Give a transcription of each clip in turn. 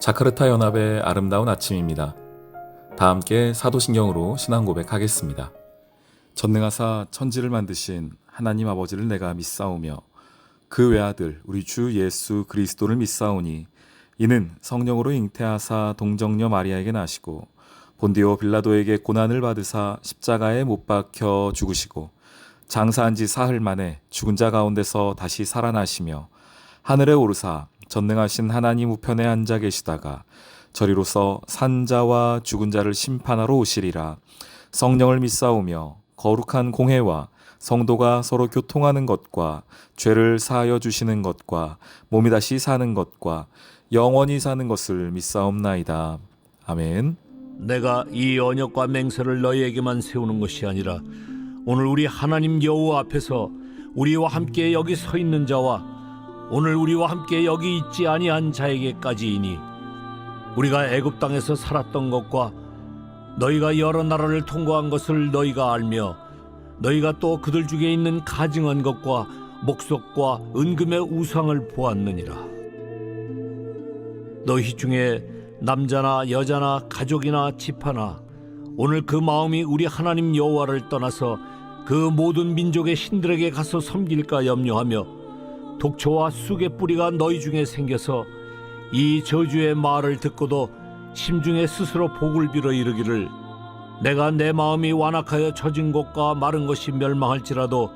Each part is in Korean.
자카르타 연합의 아름다운 아침입니다. 다 함께 사도신경으로 신앙 고백하겠습니다. 전능하사 천지를 만드신 하나님 아버지를 내가 믿사오며 그 외아들 우리 주 예수 그리스도를 믿사오니 이는 성령으로 잉태하사 동정녀 마리아에게 나시고 본디오 빌라도에게 고난을 받으사 십자가에 못 박혀 죽으시고 장사한 지 사흘 만에 죽은 자 가운데서 다시 살아나시며 하늘에 오르사 전능하신 하나님 우편에 앉아 계시다가 저리로서 산자와 죽은 자를 심판하러 오시리라. 성령을 믿사오며 거룩한 공회와 성도가 서로 교통하는 것과 죄를 사하여 주시는 것과 몸이 다시 사는 것과 영원히 사는 것을 믿사옵나이다. 아멘. 내가 이 언약과 맹세를 너희에게만 세우는 것이 아니라 오늘 우리 하나님 여호와 앞에서 우리와 함께 여기 서 있는 자와 오늘 우리와 함께 여기 있지 아니한 자에게까지이니 우리가 애굽 땅에서 살았던 것과 너희가 여러 나라를 통과한 것을 너희가 알며 너희가 또 그들 중에 있는 가증한 것과 목석과 은금의 우상을 보았느니라. 너희 중에 남자나 여자나 가족이나 집하나 오늘 그 마음이 우리 하나님 여호와를 떠나서 그 모든 민족의 신들에게 가서 섬길까 염려하며 독초와 쑥의 뿌리가 너희 중에 생겨서 이 저주의 말을 듣고도 심중에 스스로 복을 빌어 이르기를 내가 내 마음이 완악하여 젖은 것과 마른 것이 멸망할지라도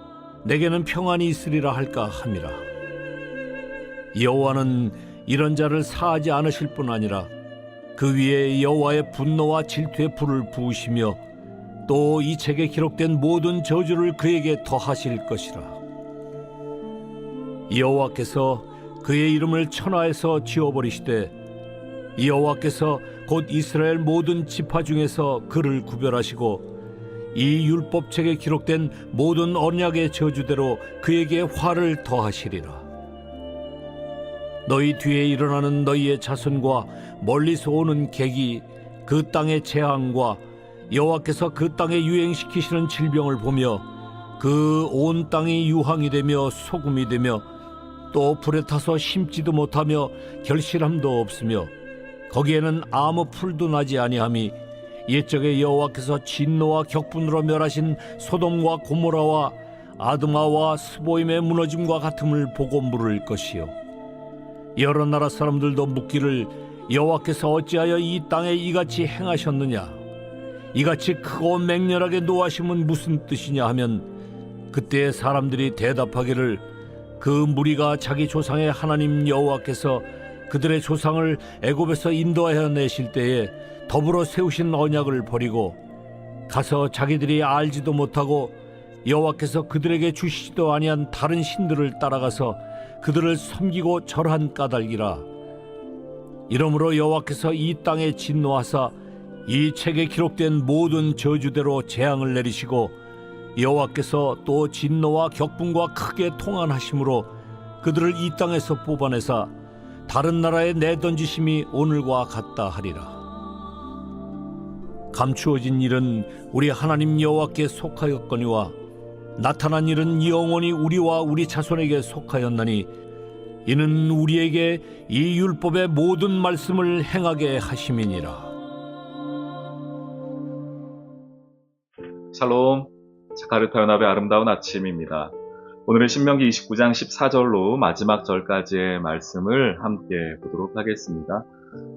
내게는 평안이 있으리라 할까 함이라. 여호와는 이런 자를 사하지 않으실 뿐 아니라 그 위에 여호와의 분노와 질투의 불을 부으시며 또 이 책에 기록된 모든 저주를 그에게 더하실 것이라. 여호와께서 그의 이름을 천하에서 지워버리시되 여호와께서 곧 이스라엘 모든 지파 중에서 그를 구별하시고 이 율법책에 기록된 모든 언약의 저주대로 그에게 화를 더하시리라. 너희 뒤에 일어나는 너희의 자손과 멀리서 오는 객이 그 땅의 재앙과 여호와께서 그 땅에 유행시키시는 질병을 보며 그 온 땅이 유황이 되며 소금이 되며 또 불에 타서 심지도 못하며 결실함도 없으며 거기에는 아무 풀도 나지 아니함이 옛적에 여호와께서 진노와 격분으로 멸하신 소돔과 고모라와 아드마와 스보임의 무너짐과 같음을 보고 물을 것이요 여러 나라 사람들도 묻기를 여호와께서 어찌하여 이 땅에 이같이 행하셨느냐 이같이 크고 맹렬하게 노하심은 무슨 뜻이냐 하면 그때 사람들이 대답하기를 그 무리가 자기 조상의 하나님 여호와께서 그들의 조상을 애굽에서 인도하여 내실 때에 더불어 세우신 언약을 버리고 가서 자기들이 알지도 못하고 여호와께서 그들에게 주시지도 아니한 다른 신들을 따라가서 그들을 섬기고 절한 까닭이라. 이러므로 여호와께서 이 땅에 진노하사 이 책에 기록된 모든 저주대로 재앙을 내리시고 여호와께서 또 진노와 격분과 크게 통한하심으로 그들을 이 땅에서 뽑아내사 다른 나라에 내던지심이 오늘과 같다 하리라. 감추어진 일은 우리 하나님 여호와께 속하였거니와 나타난 일은 영원히 우리와 우리 자손에게 속하였나니 이는 우리에게 이 율법의 모든 말씀을 행하게 하심이니라. 샬롬, 자카르타 연합의 아름다운 아침입니다. 오늘은 신명기 29장 14절로 마지막 절까지의 말씀을 함께 보도록 하겠습니다.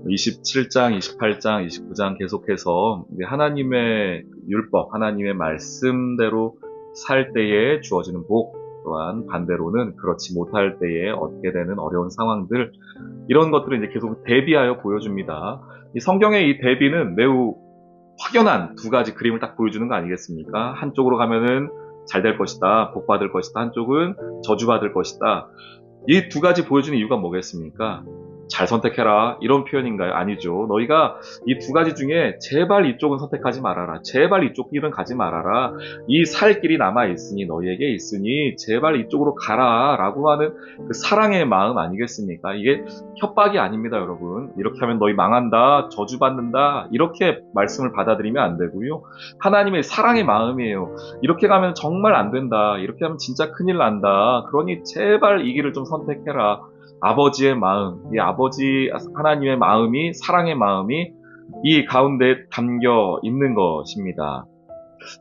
27장, 28장, 29장 계속해서 하나님의 율법, 하나님의 말씀대로 살 때에 주어지는 복, 또한 반대로는 그렇지 못할 때에 얻게 되는 어려운 상황들, 이런 것들을 이제 계속 대비하여 보여줍니다. 이 성경의 이 대비는 매우 확연한 두 가지 그림을 딱 보여주는 거 아니겠습니까? 한쪽으로 가면은 잘 될 것이다, 복 받을 것이다, 한쪽은 저주받을 것이다. 이 두 가지 보여주는 이유가 뭐겠습니까? 잘 선택해라, 이런 표현인가요? 아니죠. 너희가 이 두 가지 중에 제발 이쪽은 선택하지 말아라, 제발 이쪽 길은 가지 말아라, 이 살 길이 남아있으니 너희에게 있으니 제발 이쪽으로 가라 라고 하는 그 사랑의 마음 아니겠습니까? 이게 협박이 아닙니다, 여러분. 이렇게 하면 너희 망한다, 저주받는다, 이렇게 말씀을 받아들이면 안 되고요. 하나님의 사랑의 마음이에요. 이렇게 가면 정말 안 된다, 이렇게 하면 진짜 큰일 난다, 그러니 제발 이 길을 좀 선택해라. 아버지의 마음, 이 아버지 하나님의 마음이, 사랑의 마음이 이 가운데 담겨 있는 것입니다.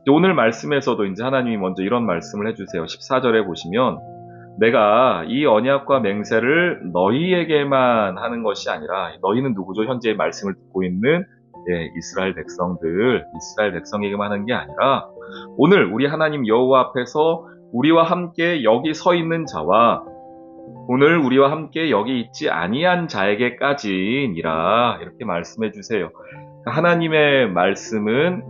오늘 말씀에서도 이제 하나님이 먼저 이런 말씀을 해주세요. 14절에 보시면 내가 이 언약과 맹세를 너희에게만 하는 것이 아니라, 너희는 누구죠? 현재 말씀을 듣고 있는 이스라엘 백성에게만 하는 게 아니라 오늘 우리 하나님 여호와 앞에서 우리와 함께 여기 서 있는 자와 오늘 우리와 함께 여기 있지 아니한 자에게까지니라, 이렇게 말씀해 주세요. 하나님의 말씀은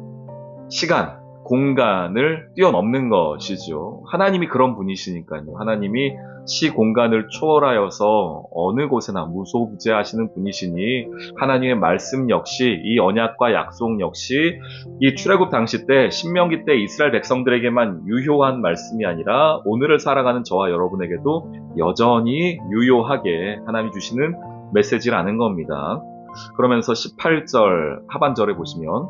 시간, 공간을 뛰어넘는 것이죠. 하나님이 그런 분이시니까요. 하나님이 시 공간을 초월하여서 어느 곳에나 무소부재하시는 분이시니 하나님의 말씀 역시, 이 언약과 약속 역시 이 출애굽 당시 때, 신명기 때 이스라엘 백성들에게만 유효한 말씀이 아니라 오늘을 살아가는 저와 여러분에게도 여전히 유효하게 하나님이 주시는 메시지라는 겁니다. 그러면서 18절 하반절에 보시면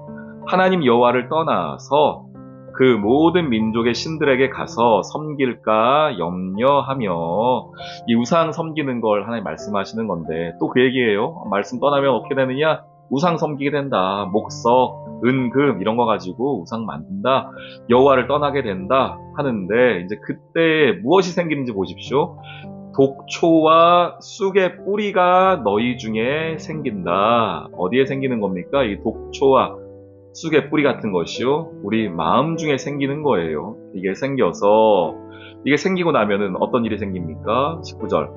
하나님 여호와를 떠나서 그 모든 민족의 신들에게 가서 섬길까 염려하며, 이 우상 섬기는 걸 하나님 말씀하시는 건데 또 그 얘기예요. 말씀 떠나면 어떻게 되느냐? 우상 섬기게 된다. 목석, 은금 이런 거 가지고 우상 만든다. 여호와를 떠나게 된다 하는데, 이제 그때 무엇이 생기는지 보십시오. 독초와 쑥의 뿌리가 너희 중에 생긴다. 어디에 생기는 겁니까? 이 독초와 쑥의 뿌리 같은 것이요, 우리 마음 중에 생기는 거예요. 이게 생기고 나면은 어떤 일이 생깁니까? 19절.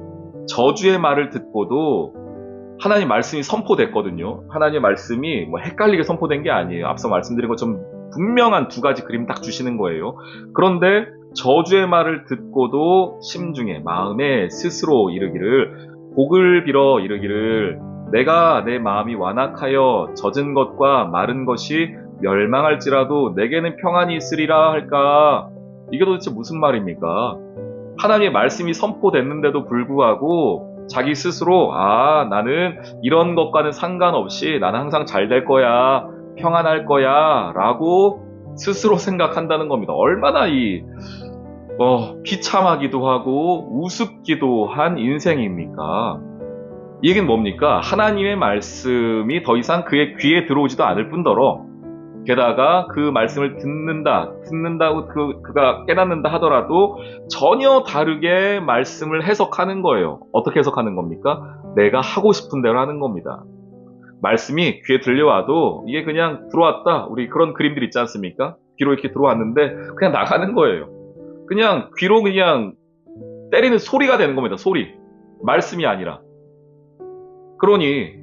저주의 말을 듣고도 하나님 말씀이 선포됐거든요. 하나님의 말씀이 뭐 헷갈리게 선포된 게 아니에요. 앞서 말씀드린 것처럼 분명한 두 가지 그림 딱 주시는 거예요. 그런데 저주의 말을 듣고도 심중에, 마음에 스스로 이르기를, 복을 빌어 이르기를, 내가 내 마음이 완악하여 젖은 것과 마른 것이 멸망할지라도 내게는 평안이 있으리라 할까? 이게 도대체 무슨 말입니까? 하나님의 말씀이 선포됐는데도 불구하고 자기 스스로 나는 이런 것과는 상관없이 나는 항상 잘 될 거야, 평안할 거야 라고 스스로 생각한다는 겁니다. 얼마나 비참하기도 하고 우습기도 한 인생입니까? 이 얘기는 뭡니까? 하나님의 말씀이 더 이상 그의 귀에 들어오지도 않을 뿐더러, 게다가 그 말씀을 듣는다고 그가 깨닫는다 하더라도 전혀 다르게 말씀을 해석하는 거예요. 어떻게 해석하는 겁니까? 내가 하고 싶은 대로 하는 겁니다. 말씀이 귀에 들려와도 이게 그냥 들어왔다. 우리 그런 그림들 있지 않습니까? 귀로 이렇게 들어왔는데 그냥 나가는 거예요. 그냥 귀로 그냥 때리는 소리가 되는 겁니다. 소리. 말씀이 아니라. 그러니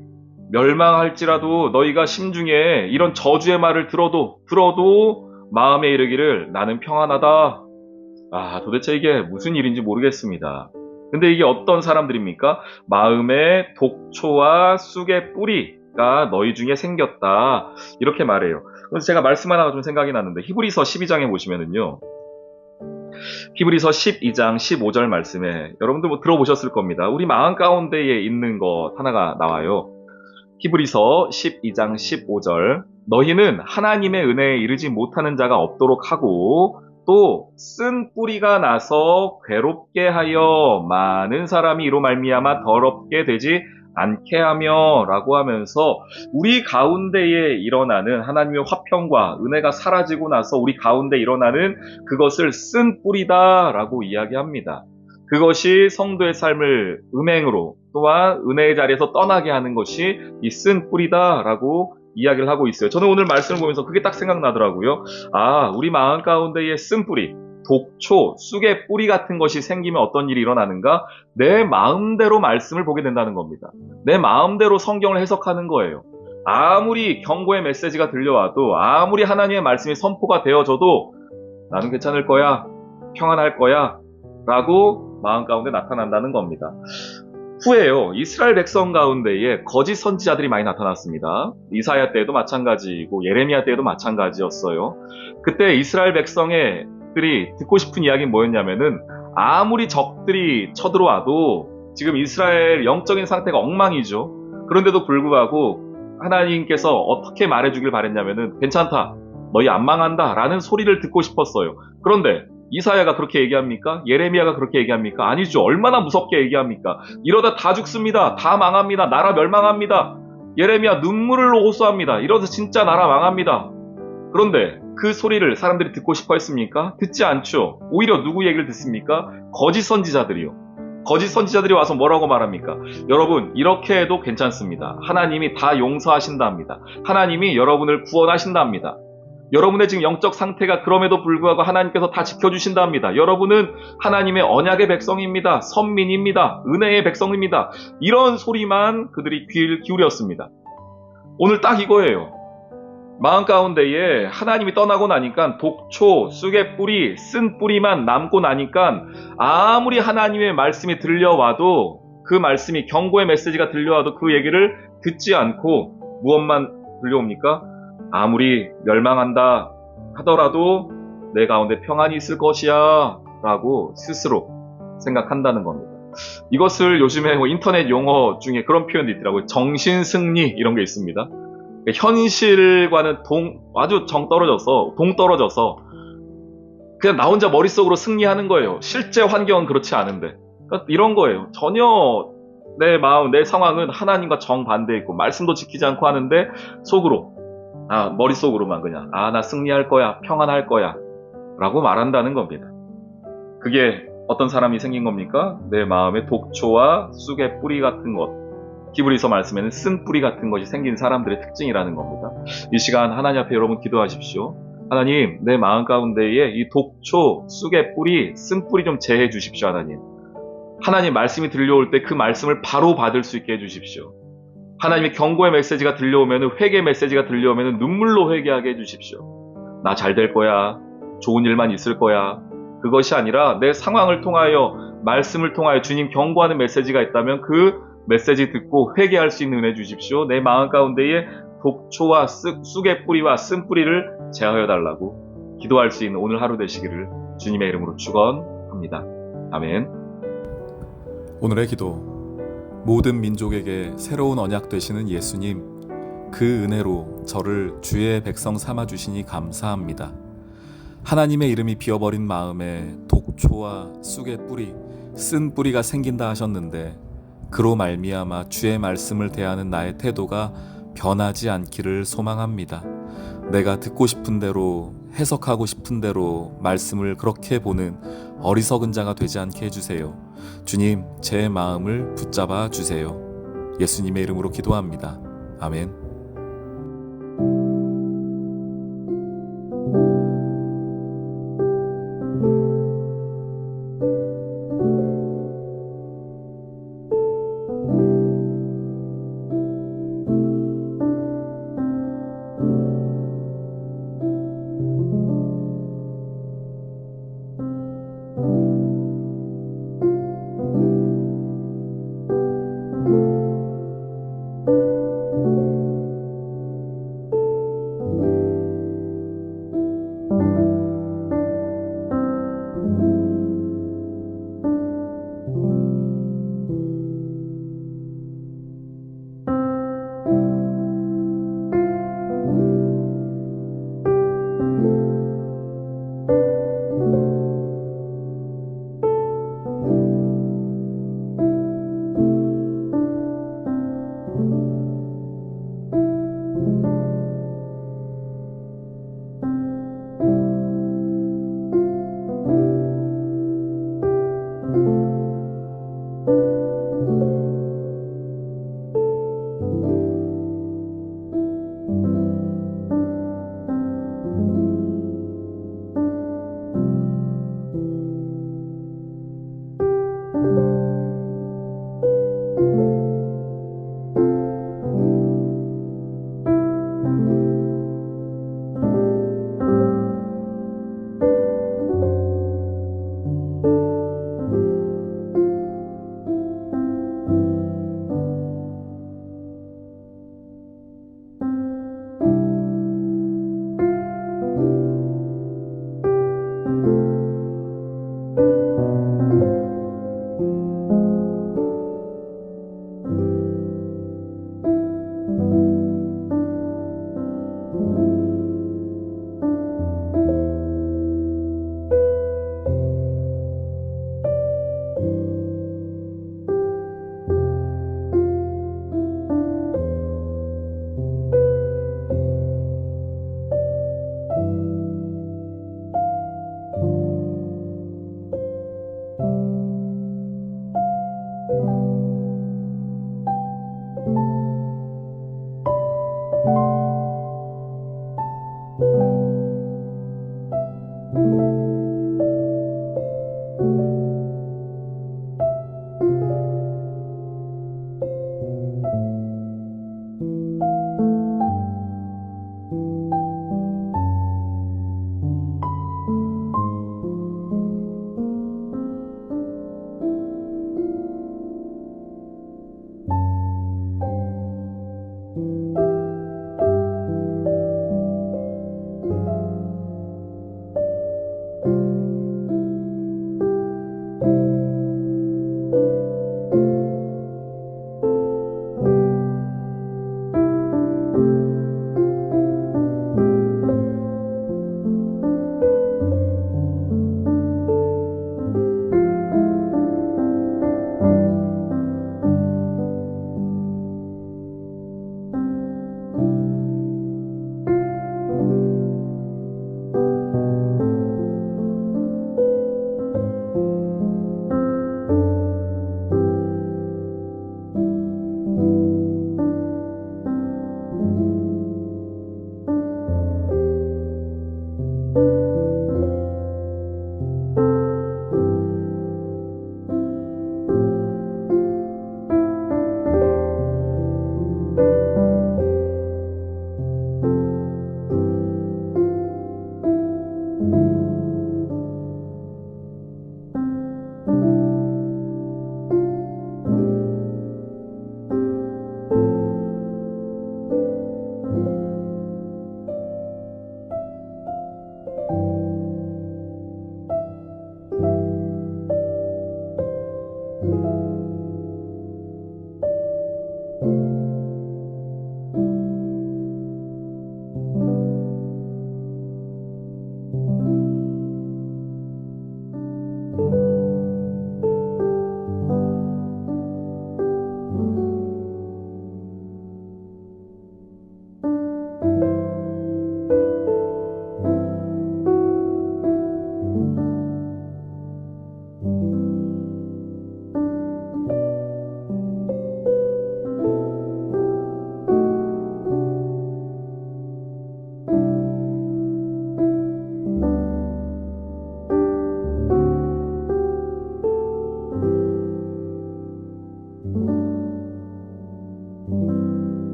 멸망할지라도 너희가 심중에 이런 저주의 말을 들어도 마음에 이르기를 나는 평안하다. 도대체 이게 무슨 일인지 모르겠습니다. 근데 이게 어떤 사람들입니까? 마음에 독초와 쑥의 뿌리가 너희 중에 생겼다. 이렇게 말해요. 그래서 제가 말씀 하나가 좀 생각이 났는데, 히브리서 12장에 보시면은요. 히브리서 12장 15절 말씀에 여러분들 들어보셨을 겁니다. 우리 마음 가운데에 있는 것 하나가 나와요. 히브리서 12장 15절. 너희는 하나님의 은혜에 이르지 못하는 자가 없도록 하고 또 쓴 뿌리가 나서 괴롭게 하여 많은 사람이 이로 말미암아 더럽게 되지 않게 하며 라고 하면서, 우리 가운데에 일어나는 하나님의 화평과 은혜가 사라지고 나서 우리 가운데 일어나는 그것을 쓴 뿌리다 라고 이야기합니다. 그것이 성도의 삶을 음행으로, 또한 은혜의 자리에서 떠나게 하는 것이 이 쓴 뿌리다 라고 이야기를 하고 있어요. 저는 오늘 말씀을 보면서 그게 딱 생각나더라고요. 우리 마음 가운데의 쓴 뿌리, 독초, 쑥의 뿌리 같은 것이 생기면 어떤 일이 일어나는가? 내 마음대로 말씀을 보게 된다는 겁니다. 내 마음대로 성경을 해석하는 거예요. 아무리 경고의 메시지가 들려와도, 아무리 하나님의 말씀이 선포가 되어져도 나는 괜찮을 거야, 평안할 거야 라고 마음 가운데 나타난다는 겁니다. 후에요, 이스라엘 백성 가운데에 거짓 선지자들이 많이 나타났습니다. 이사야 때도 마찬가지고 예레미야 때도 마찬가지였어요. 그때 이스라엘 백성들이 듣고 싶은 이야기는 뭐였냐면은, 아무리 적들이 쳐들어와도 지금 이스라엘 영적인 상태가 엉망이죠. 그런데도 불구하고 하나님께서 어떻게 말해주길 바랬냐면은, 괜찮다, 너희 안 망한다 라는 소리를 듣고 싶었어요. 그런데 이사야가 그렇게 얘기합니까? 예레미야가 그렇게 얘기합니까? 아니죠. 얼마나 무섭게 얘기합니까? 이러다 다 죽습니다. 다 망합니다. 나라 멸망합니다. 예레미야 눈물을 호소합니다. 이러다 진짜 나라 망합니다. 그런데 그 소리를 사람들이 듣고 싶어 했습니까? 듣지 않죠. 오히려 누구 얘기를 듣습니까? 거짓 선지자들이요. 거짓 선지자들이 와서 뭐라고 말합니까? 여러분, 이렇게 해도 괜찮습니다. 하나님이 다 용서하신답니다. 하나님이 여러분을 구원하신답니다. 여러분의 지금 영적 상태가 그럼에도 불구하고 하나님께서 다 지켜주신답니다. 여러분은 하나님의 언약의 백성입니다. 선민입니다. 은혜의 백성입니다. 이런 소리만 그들이 귀를 기울였습니다. 오늘 딱 이거예요. 마음 가운데에 하나님이 떠나고 나니까 독초, 쑥의 뿌리, 쓴 뿌리만 남고 나니까 아무리 하나님의 말씀이 들려와도 그 말씀이 경고의 메시지가 들려와도 그 얘기를 듣지 않고 무엇만 들려옵니까? 아무리 멸망한다 하더라도 내 가운데 평안이 있을 것이야 라고 스스로 생각한다는 겁니다. 이것을 요즘에 인터넷 용어 중에 그런 표현도 있더라고요. 정신승리 이런 게 있습니다. 현실과는 아주 동떨어져서 그냥 나 혼자 머릿속으로 승리하는 거예요. 실제 환경은 그렇지 않은데. 그러니까 이런 거예요. 전혀 내 마음, 내 상황은 하나님과 정반대에 있고 말씀도 지키지 않고 하는데 속으로 머릿속으로만 그냥 나 승리할 거야, 평안할 거야 라고 말한다는 겁니다. 그게 어떤 사람이 생긴 겁니까? 내 마음에 독초와 쑥의 뿌리 같은 것, 히브리서 말씀에는 쓴 뿌리 같은 것이 생긴 사람들의 특징이라는 겁니다. 이 시간 하나님 앞에 여러분 기도하십시오. 하나님, 내 마음 가운데에 이 독초, 쑥의 뿌리, 쓴 뿌리 좀 제해 주십시오. 하나님 말씀이 들려올 때 그 말씀을 바로 받을 수 있게 해주십시오. 하나님의 경고의 메시지가 들려오면, 회개 메시지가 들려오면 눈물로 회개하게 해주십시오. 나 잘 될 거야. 좋은 일만 있을 거야. 그것이 아니라 내 상황을 통하여, 말씀을 통하여 주님 경고하는 메시지가 있다면 그 메시지 듣고 회개할 수 있는 은혜 주십시오. 내 마음 가운데에 독초와 쑥의 뿌리와 쓴 뿌리를 제하여 달라고 기도할 수 있는 오늘 하루 되시기를 주님의 이름으로 축원합니다. 아멘. 오늘의 기도. 모든 민족에게 새로운 언약 되시는 예수님, 그 은혜로 저를 주의 백성 삼아 주시니 감사합니다. 하나님의 이름이 비어버린 마음에 독초와 쑥의 뿌리, 쓴 뿌리가 생긴다 하셨는데 그로 말미암아 주의 말씀을 대하는 나의 태도가 변하지 않기를 소망합니다. 내가 듣고 싶은 대로, 해석하고 싶은 대로 말씀을 그렇게 보는 어리석은 자가 되지 않게 해주세요. 주님, 제 마음을 붙잡아 주세요. 예수님의 이름으로 기도합니다. 아멘.